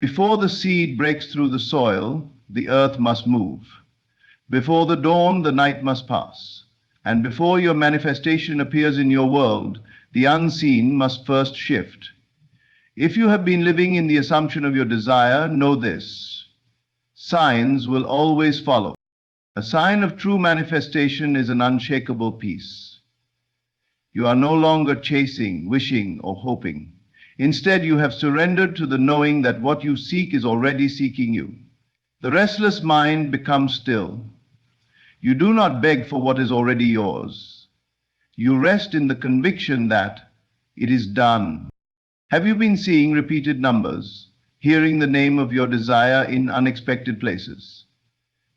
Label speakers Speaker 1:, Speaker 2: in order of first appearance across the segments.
Speaker 1: Before the seed breaks through the soil, the earth must move. Before the dawn, the night must pass. And before your manifestation appears in your world, the unseen must first shift. If you have been living in the assumption of your desire, know this: signs will always follow. A sign of true manifestation is an unshakable peace. You are no longer chasing, wishing, or hoping. Instead, you have surrendered to the knowing that what you seek is already seeking you. The restless mind becomes still. You do not beg for what is already yours. You rest in the conviction that it is done. Have you been seeing repeated numbers, hearing the name of your desire in unexpected places?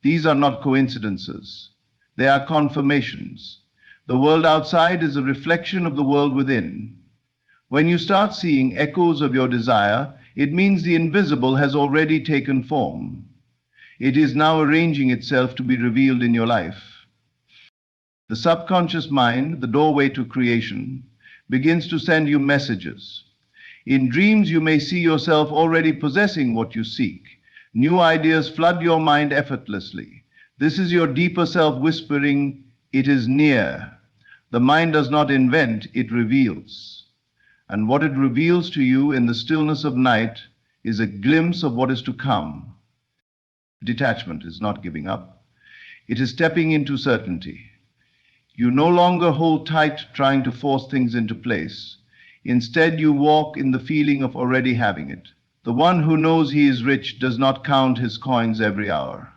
Speaker 1: These are not coincidences. They are confirmations. The world outside is a reflection of the world within. When you start seeing echoes of your desire, it means the invisible has already taken form. It is now arranging itself to be revealed in your life. The subconscious mind, the doorway to creation, begins to send you messages. In dreams, you may see yourself already possessing what you seek. New ideas flood your mind effortlessly. This is your deeper self whispering, "It is near." The mind does not invent, it reveals. And what it reveals to you in the stillness of night is a glimpse of what is to come. Detachment is not giving up. It is stepping into certainty. You no longer hold tight trying to force things into place. Instead, you walk in the feeling of already having it. The one who knows he is rich does not count his coins every hour.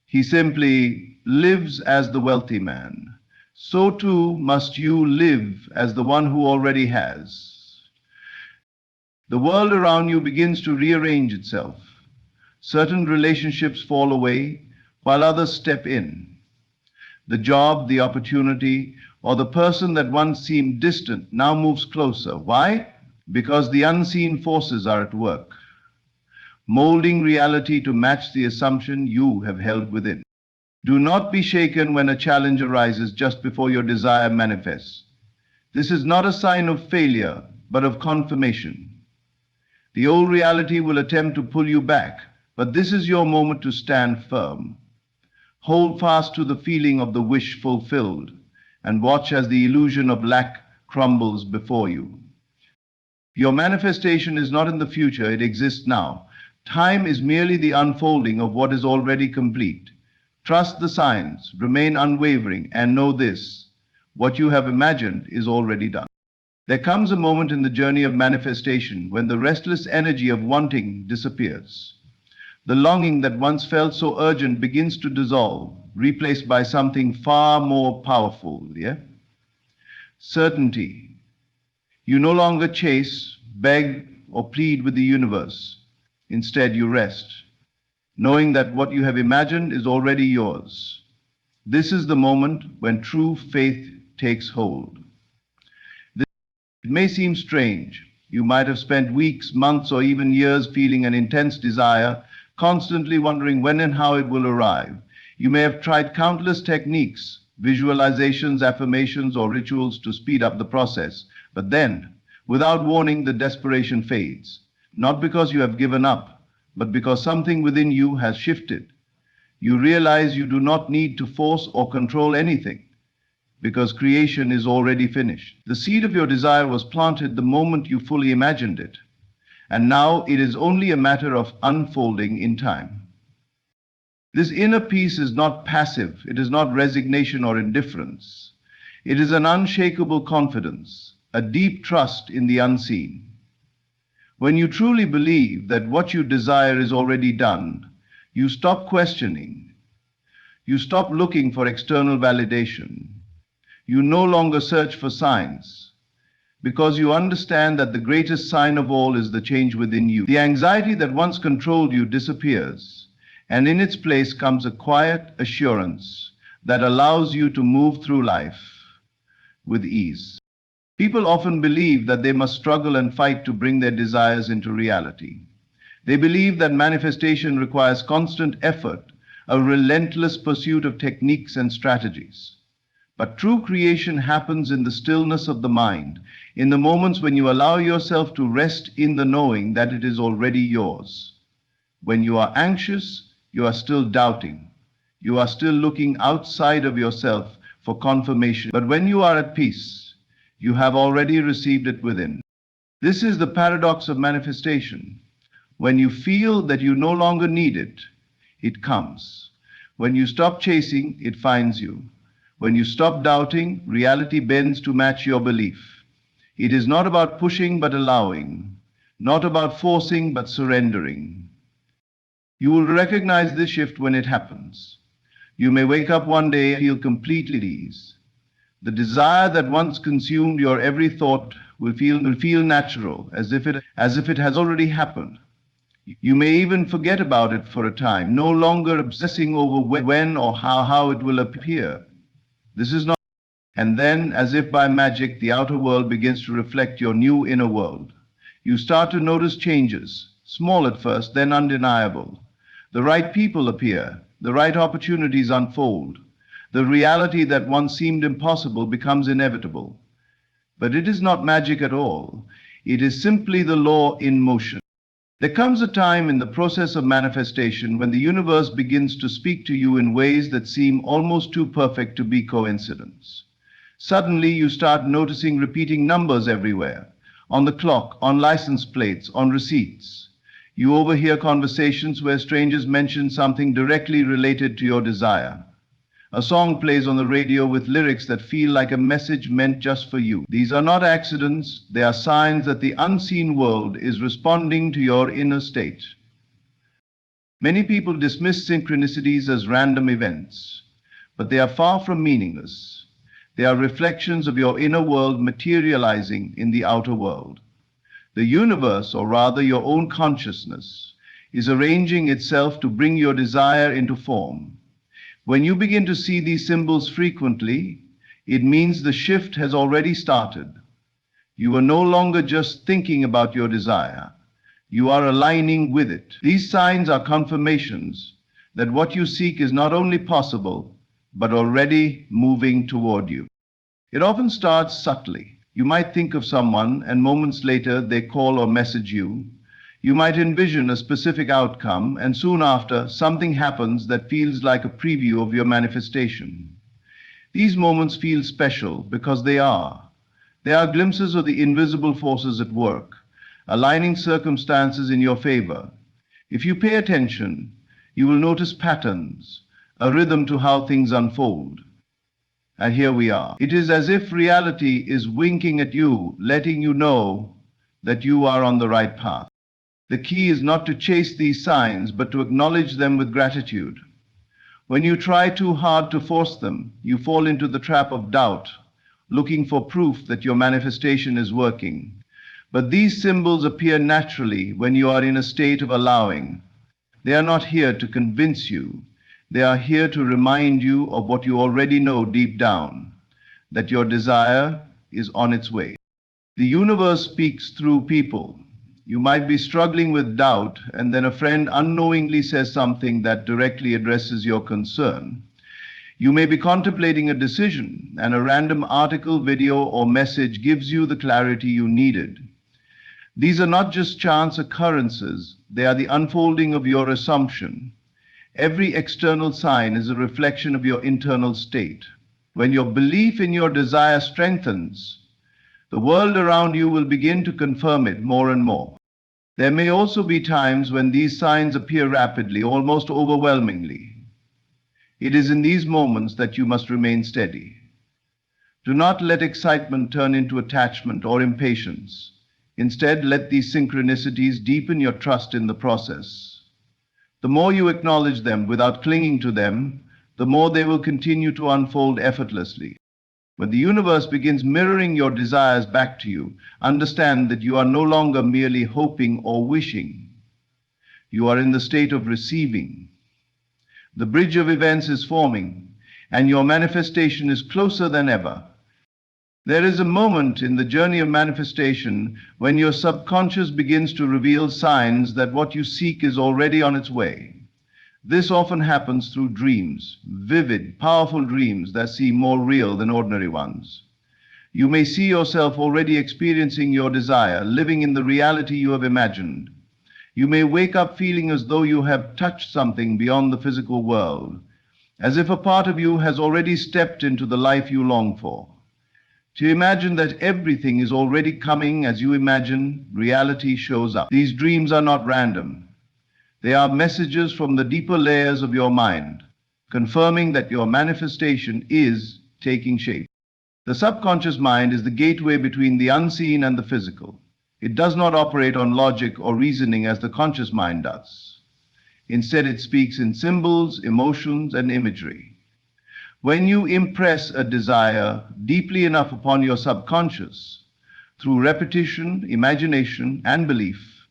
Speaker 1: He simply lives as the wealthy man. So too must you live as the one who already has. The world around you begins to rearrange itself. Certain relationships fall away while others step in. The job, the opportunity, or the person that once seemed distant now moves closer. Why? Because the unseen forces are at work, molding reality to match the assumption you have held within. Do not be shaken when a challenge arises just before your desire manifests. This is not a sign of failure, but of confirmation. The old reality will attempt to pull you back, but this is your moment to stand firm. Hold fast to the feeling of the wish fulfilled, and watch as the illusion of lack crumbles before you. Your manifestation is not in the future, it exists now. Time is merely the unfolding of what is already complete. Trust the signs, remain unwavering, and know this: what you have imagined is already done. There comes a moment in the journey of manifestation when the restless energy of wanting disappears. The longing that once felt so urgent begins to dissolve, replaced by something far more powerful, certainty. You no longer chase, beg, or plead with the universe. Instead, you rest, knowing that what you have imagined is already yours. This is the moment when true faith takes hold. It may seem strange. You might have spent weeks, months, or even years feeling an intense desire, constantly wondering when and how it will arrive. You may have tried countless techniques, visualizations, affirmations, or rituals to speed up the process. But then, without warning, the desperation fades. Not because you have given up, but because something within you has shifted. You realize you do not need to force or control anything, because creation is already finished. The seed of your desire was planted the moment you fully imagined it, and now it is only a matter of unfolding in time. This inner peace is not passive, it is not resignation or indifference. It is an unshakable confidence, a deep trust in the unseen. When you truly believe that what you desire is already done, you stop questioning. You stop looking for external validation. You no longer search for signs, because you understand that the greatest sign of all is the change within you. The anxiety that once controlled you disappears, and in its place comes a quiet assurance that allows you to move through life with ease. People often believe that they must struggle and fight to bring their desires into reality. They believe that manifestation requires constant effort, a relentless pursuit of techniques and strategies. But true creation happens in the stillness of the mind, in the moments when you allow yourself to rest in the knowing that it is already yours. When you are anxious, you are still doubting. You are still looking outside of yourself for confirmation. But when you are at peace, you have already received it within. This is the paradox of manifestation. When you feel that you no longer need it, it comes. When you stop chasing, it finds you. When you stop doubting, reality bends to match your belief. It is not about pushing but allowing, not about forcing but surrendering. You will recognize this shift when it happens. You may wake up one day and feel completely at ease. The desire that once consumed your every thought will feel natural, as if it has already happened. You may even forget about it for a time, no longer obsessing over when or how it will appear. This is not. And then, as if by magic, the outer world begins to reflect your new inner world. You start to notice changes, small at first, then undeniable. The right people appear, the right opportunities unfold. The reality that once seemed impossible becomes inevitable. But it is not magic at all. It is simply the law in motion. There comes a time in the process of manifestation when the universe begins to speak to you in ways that seem almost too perfect to be coincidence. Suddenly, you start noticing repeating numbers everywhere, on the clock, on license plates, on receipts. You overhear conversations where strangers mention something directly related to your desire. A song plays on the radio with lyrics that feel like a message meant just for you. These are not accidents, they are signs that the unseen world is responding to your inner state. Many people dismiss synchronicities as random events, but they are far from meaningless. They are reflections of your inner world materializing in the outer world. The universe, or rather your own consciousness, is arranging itself to bring your desire into form. When you begin to see these symbols frequently, it means the shift has already started. You are no longer just thinking about your desire. You are aligning with it. These signs are confirmations that what you seek is not only possible, but already moving toward you. It often starts subtly. You might think of someone, and moments later they call or message you. You might envision a specific outcome, and soon after, something happens that feels like a preview of your manifestation. These moments feel special because they are. They are glimpses of the invisible forces at work, aligning circumstances in your favor. If you pay attention, you will notice patterns, a rhythm to how things unfold. And here we are. It is as if reality is winking at you, letting you know that you are on the right path. The key is not to chase these signs, but to acknowledge them with gratitude. When you try too hard to force them, you fall into the trap of doubt, looking for proof that your manifestation is working. But these symbols appear naturally when you are in a state of allowing. They are not here to convince you. They are here to remind you of what you already know deep down, that your desire is on its way. The universe speaks through people. You might be struggling with doubt, and then a friend unknowingly says something that directly addresses your concern. You may be contemplating a decision, and a random article, video, or message gives you the clarity you needed. These are not just chance occurrences, they are the unfolding of your assumption. Every external sign is a reflection of your internal state. When your belief in your desire strengthens, the world around you will begin to confirm it more and more. There may also be times when these signs appear rapidly, almost overwhelmingly. It is in these moments that you must remain steady. Do not let excitement turn into attachment or impatience. Instead, let these synchronicities deepen your trust in the process. The more you acknowledge them without clinging to them, the more they will continue to unfold effortlessly. When the universe begins mirroring your desires back to you, understand that you are no longer merely hoping or wishing. You are in the state of receiving. The bridge of events is forming, and your manifestation is closer than ever. There is a moment in the journey of manifestation when your subconscious begins to reveal signs that what you seek is already on its way. This often happens through dreams, vivid, powerful dreams that seem more real than ordinary ones. You may see yourself already experiencing your desire, living in the reality you have imagined. You may wake up feeling as though you have touched something beyond the physical world, as if a part of you has already stepped into the life you long for. To imagine that everything is already coming as you imagine, reality shows up. These dreams are not random. They are messages from the deeper layers of your mind, confirming that your manifestation is taking shape. The subconscious mind is the gateway between the unseen and the physical. It does not operate on logic or reasoning as the conscious mind does. Instead, it speaks in symbols, emotions, and imagery. When you impress a desire deeply enough upon your subconscious, through repetition, imagination, and belief,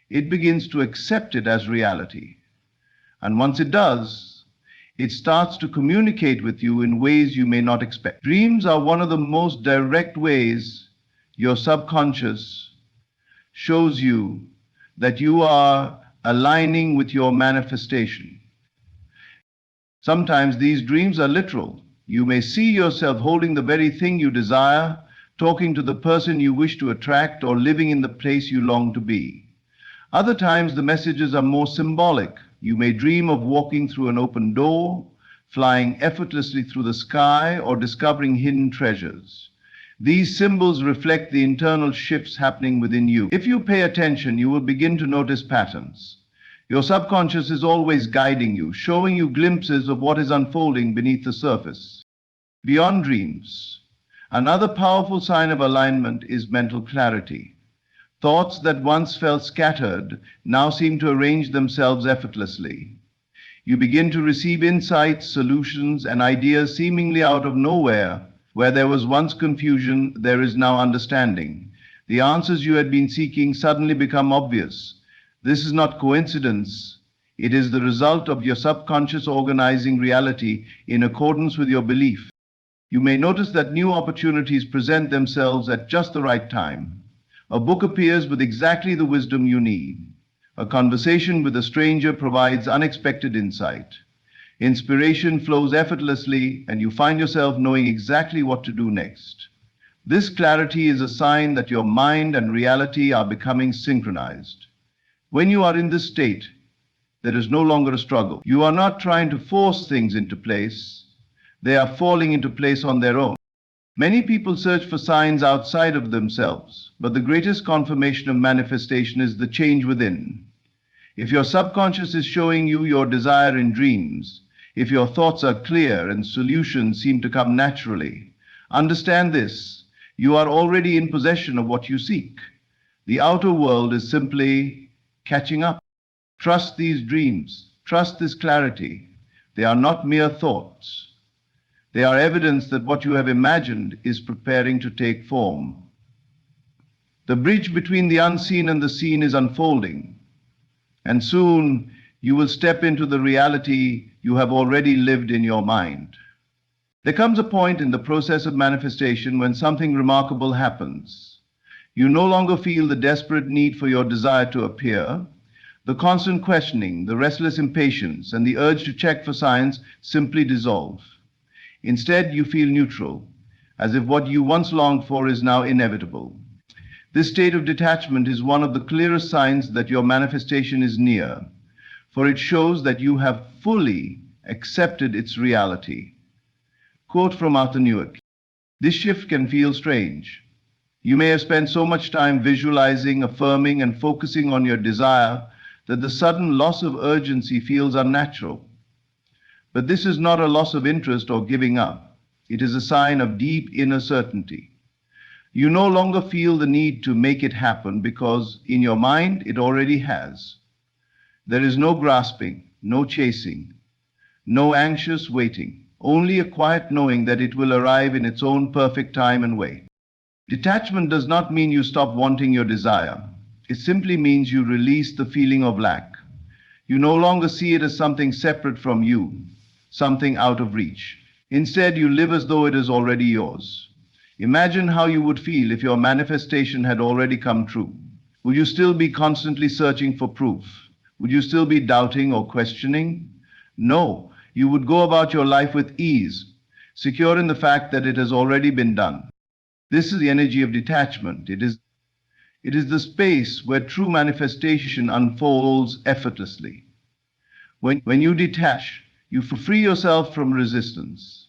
Speaker 1: it begins to accept it as reality. And once it does, it starts to communicate with you in ways you may not expect. Dreams are one of the most direct ways your subconscious shows you that you are aligning with your manifestation. Sometimes these dreams are literal. You may see yourself holding the very thing you desire, talking to the person you wish to attract, or living in the place you long to be. Other times the messages are more symbolic. You may dream of walking through an open door, flying effortlessly through the sky, or discovering hidden treasures. These symbols reflect the internal shifts happening within you. If you pay attention, you will begin to notice patterns. Your subconscious is always guiding you, showing you glimpses of what is unfolding beneath the surface. Beyond dreams, another powerful sign of alignment is mental clarity. Thoughts that once felt scattered now seem to arrange themselves effortlessly. You begin to receive insights, solutions, and ideas seemingly out of nowhere. Where there was once confusion, there is now understanding. The answers you had been seeking suddenly become obvious. This is not coincidence. It is the result of your subconscious organizing reality in accordance with your belief. You may notice that new opportunities present themselves at just the right time. A book appears with exactly the wisdom you need. A conversation with a stranger provides unexpected insight. Inspiration flows effortlessly, and you find yourself knowing exactly what to do next. This clarity is a sign that your mind and reality are becoming synchronized. When you are in this state, there is no longer a struggle. You are not trying to force things into place. They are falling into place on their own. Many people search for signs outside of themselves, but the greatest confirmation of manifestation is the change within. If your subconscious is showing you your desire in dreams, if your thoughts are clear and solutions seem to come naturally, understand this: you are already in possession of what you seek. The outer world is simply catching up. Trust these dreams. Trust this clarity. They are not mere thoughts. They are evidence that what you have imagined is preparing to take form. The bridge between the unseen and the seen is unfolding, and soon you will step into the reality you have already lived in your mind. There comes a point in the process of manifestation when something remarkable happens. You no longer feel the desperate need for your desire to appear. The constant questioning, the restless impatience, and the urge to check for signs simply dissolve. Instead, you feel neutral, as if what you once longed for is now inevitable. This state of detachment is one of the clearest signs that your manifestation is near, for it shows that you have fully accepted its reality. Quote from Arthur Newick: "This shift can feel strange. You may have spent so much time visualizing, affirming, and focusing on your desire that the sudden loss of urgency feels unnatural. But this is not a loss of interest or giving up. It is a sign of deep inner certainty. You no longer feel the need to make it happen because in your mind it already has. There is no grasping, no chasing, no anxious waiting, only a quiet knowing that it will arrive in its own perfect time and way." Detachment does not mean you stop wanting your desire. It simply means you release the feeling of lack. You no longer see it as something separate from you, something out of reach. Instead, you live as though it is already yours. Imagine how you would feel if your manifestation had already come true. Would you still be constantly searching for proof? Would you still be doubting or questioning? No, you would go about your life with ease, secure in the fact that it has already been done. This is the energy of detachment. It is the space where true manifestation unfolds effortlessly. When you detach, you free yourself from resistance.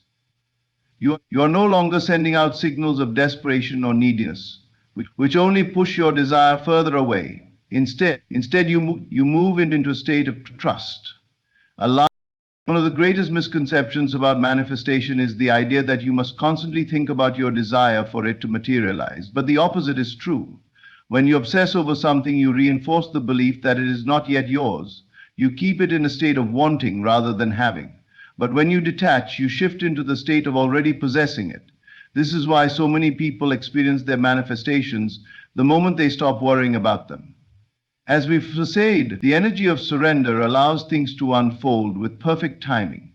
Speaker 1: You are no longer sending out signals of desperation or neediness, which only push your desire further away. Instead you move into a state of trust. One of the greatest misconceptions about manifestation is the idea that you must constantly think about your desire for it to materialize. But the opposite is true. When you obsess over something, you reinforce the belief that it is not yet yours. You keep it in a state of wanting rather than having. But when you detach, you shift into the state of already possessing it. This is why so many people experience their manifestations the moment they stop worrying about them. As we've said, the energy of surrender allows things to unfold with perfect timing.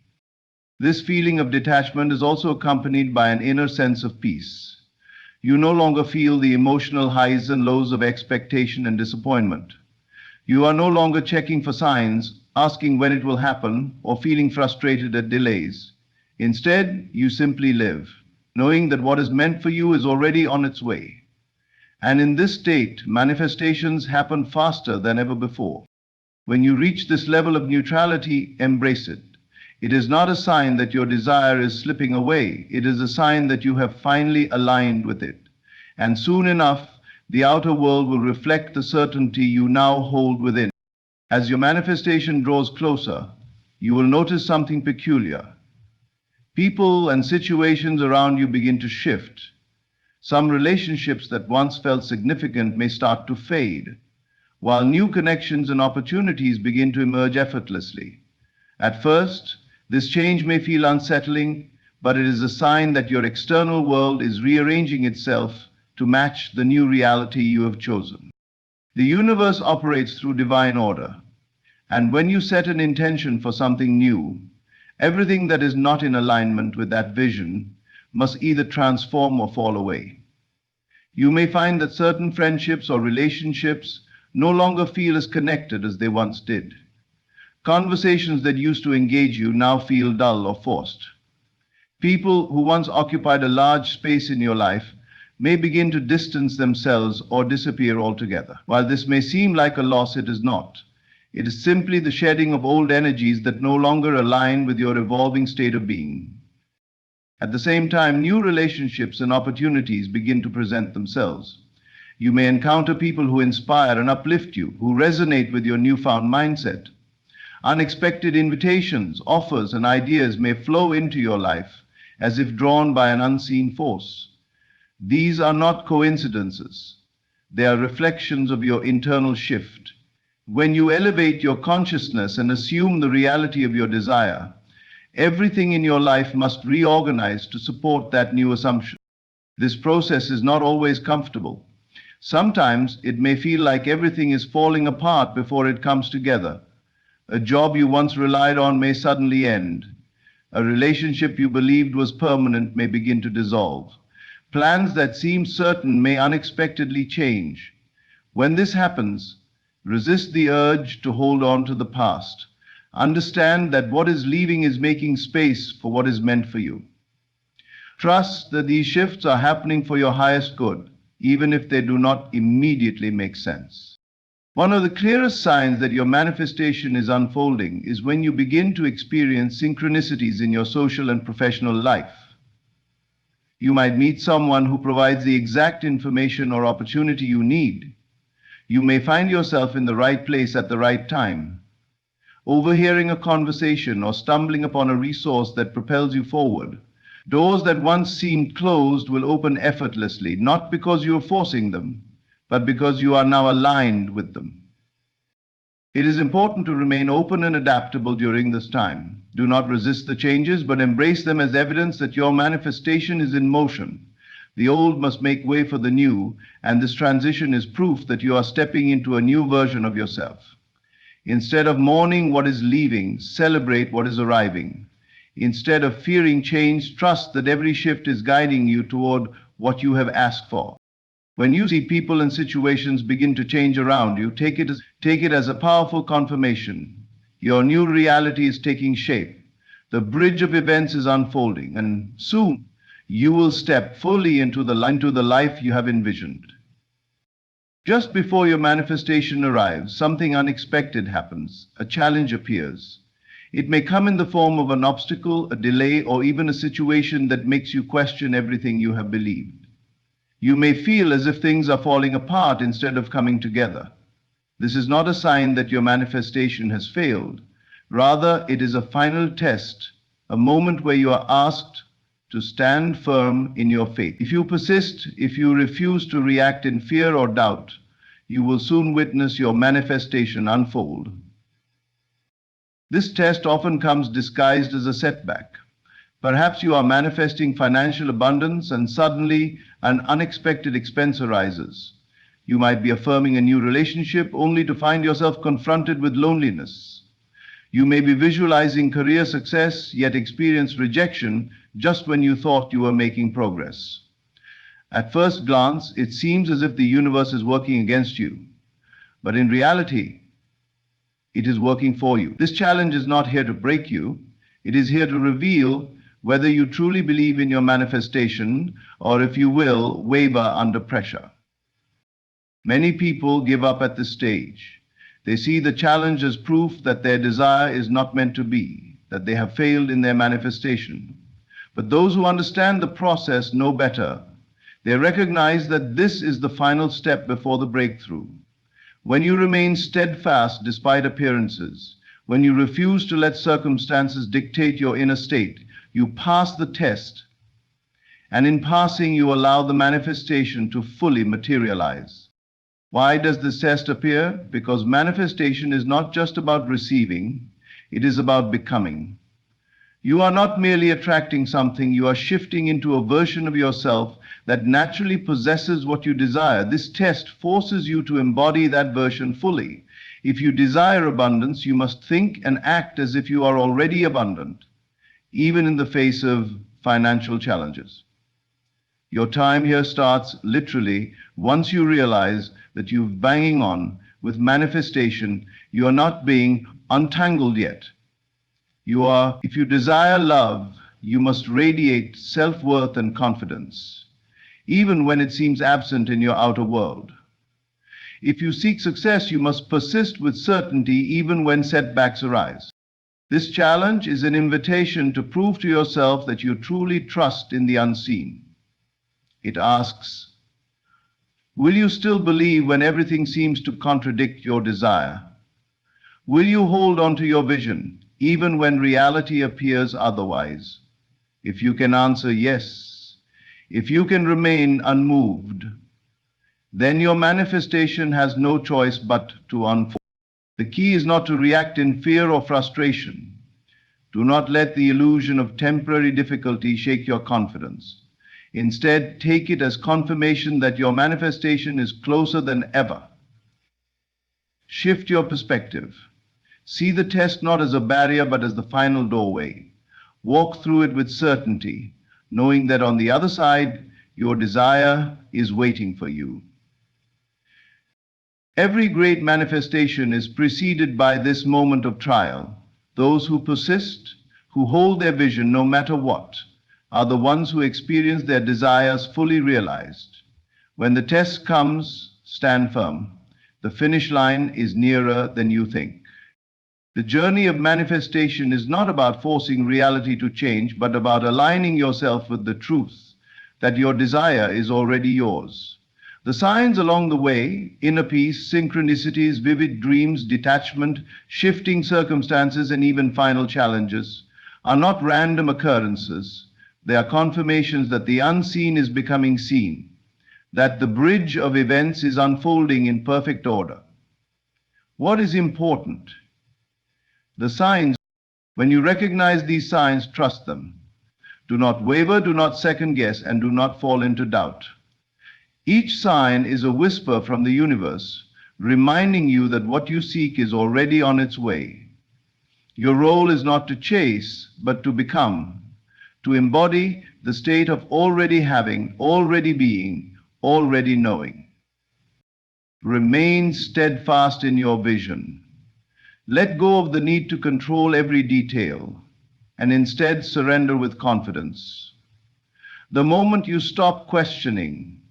Speaker 1: This feeling of detachment is also accompanied by an inner sense of peace. You no longer feel the emotional highs and lows of expectation and disappointment. You are no longer checking for signs, asking when it will happen, or feeling frustrated at delays. Instead, you simply live, knowing that what is meant for you is already on its way. And in this state, manifestations happen faster than ever before. When you reach this level of neutrality, embrace it. It is not a sign that your desire is slipping away. It is a sign that you have finally aligned with it. And soon enough, the outer world will reflect the certainty you now hold within. As your manifestation draws closer, you will notice something peculiar. People and situations around you begin to shift. Some relationships that once felt significant may start to fade, while new connections and opportunities begin to emerge effortlessly. At first, this change may feel unsettling, but it is a sign that your external world is rearranging itself to match the new reality you have chosen. The universe operates through divine order, and when you set an intention for something new, everything that is not in alignment with that vision must either transform or fall away. You may find that certain friendships or relationships no longer feel as connected as they once did. Conversations that used to engage you now feel dull or forced. People who once occupied a large space in your life may begin to distance themselves or disappear altogether. While this may seem like a loss, it is not. It is simply the shedding of old energies that no longer align with your evolving state of being. At the same time, new relationships and opportunities begin to present themselves. You may encounter people who inspire and uplift you, who resonate with your newfound mindset. Unexpected invitations, offers, and ideas may flow into your life as if drawn by an unseen force. These are not coincidences. They are reflections of your internal shift. When you elevate your consciousness and assume the reality of your desire, everything in your life must reorganize to support that new assumption. This process is not always comfortable. Sometimes it may feel like everything is falling apart before it comes together. A job you once relied on may suddenly end. A relationship you believed was permanent may begin to dissolve. Plans that seemed certain may unexpectedly change. When this happens, resist the urge to hold on to the past. Understand that what is leaving is making space for what is meant for you. Trust that these shifts are happening for your highest good, even if they do not immediately make sense. One of the clearest signs that your manifestation is unfolding is when you begin to experience synchronicities in your social and professional life. You might meet someone who provides the exact information or opportunity you need. You may find yourself in the right place at the right time, overhearing a conversation or stumbling upon a resource that propels you forward. Doors that once seemed closed will open effortlessly, not because you are forcing them, but because you are now aligned with them. It is important to remain open and adaptable during this time. Do not resist the changes, but embrace them as evidence that your manifestation is in motion. The old must make way for the new, and this transition is proof that you are stepping into a new version of yourself. Instead of mourning what is leaving, celebrate what is arriving. Instead of fearing change, trust that every shift is guiding you toward what you have asked for. When you see people and situations begin to change around you, take it as a powerful confirmation. Your new reality is taking shape. The bridge of events is unfolding, and soon you will step fully into the life you have envisioned. Just before your manifestation arrives, something unexpected happens. A challenge appears. It may come in the form of an obstacle, a delay, or even a situation that makes you question everything you have believed. You may feel as if things are falling apart instead of coming together. This is not a sign that your manifestation has failed. Rather, it is a final test, a moment where you are asked to stand firm in your faith. If you persist, if you refuse to react in fear or doubt, you will soon witness your manifestation unfold. This test often comes disguised as a setback. Perhaps you are manifesting financial abundance and suddenly an unexpected expense arises. You might be affirming a new relationship only to find yourself confronted with loneliness. You may be visualizing career success yet experience rejection just when you thought you were making progress. At first glance, it seems as if the universe is working against you, but in reality, it is working for you. This challenge is not here to break you, it is here to reveal whether you truly believe in your manifestation or, if you will, waver under pressure. Many people give up at this stage. They see the challenge as proof that their desire is not meant to be, that they have failed in their manifestation. But those who understand the process know better. They recognize that this is the final step before the breakthrough. When you remain steadfast despite appearances, when you refuse to let circumstances dictate your inner state, you pass the test, and in passing, you allow the manifestation to fully materialize. Why does this test appear? Because manifestation is not just about receiving, it is about becoming. You are not merely attracting something, you are shifting into a version of yourself that naturally possesses what you desire. This test forces you to embody that version fully. If you desire abundance, you must think and act as if you are already abundant, even in the face of financial challenges. Your time here starts literally once you realize that you're banging on with manifestation. You are not being untangled yet. If you desire love, you must radiate self-worth and confidence, even when it seems absent in your outer world. If you seek success, you must persist with certainty even when setbacks arise. This challenge is an invitation to prove to yourself that you truly trust in the unseen. It asks, will you still believe when everything seems to contradict your desire? Will you hold on to your vision, even when reality appears otherwise? If you can answer yes, if you can remain unmoved, then your manifestation has no choice but to unfold. The key is not to react in fear or frustration. Do not let the illusion of temporary difficulty shake your confidence. Instead, take it as confirmation that your manifestation is closer than ever. Shift your perspective. See the test not as a barrier but as the final doorway. Walk through it with certainty, knowing that on the other side, your desire is waiting for you. Every great manifestation is preceded by this moment of trial. Those who persist, who hold their vision no matter what, are the ones who experience their desires fully realized. When the test comes, stand firm. The finish line is nearer than you think. The journey of manifestation is not about forcing reality to change, but about aligning yourself with the truth that your desire is already yours. The signs along the way, inner peace, synchronicities, vivid dreams, detachment, shifting circumstances, and even final challenges, are not random occurrences. They are confirmations that the unseen is becoming seen, that the bridge of events is unfolding in perfect order. What is important? The signs. When you recognize these signs, trust them. Do not waver, do not second guess, and do not fall into doubt. Each sign is a whisper from the universe, reminding you that what you seek is already on its way. Your role is not to chase, but to become, to embody the state of already having, already being, already knowing. Remain steadfast in your vision. Let go of the need to control every detail and instead surrender with confidence. The moment you stop questioning,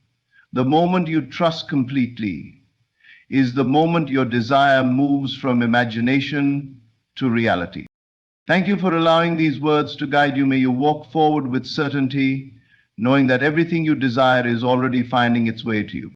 Speaker 1: the moment you trust completely, is the moment your desire moves from imagination to reality. Thank you for allowing these words to guide you. May you walk forward with certainty, knowing that everything you desire is already finding its way to you.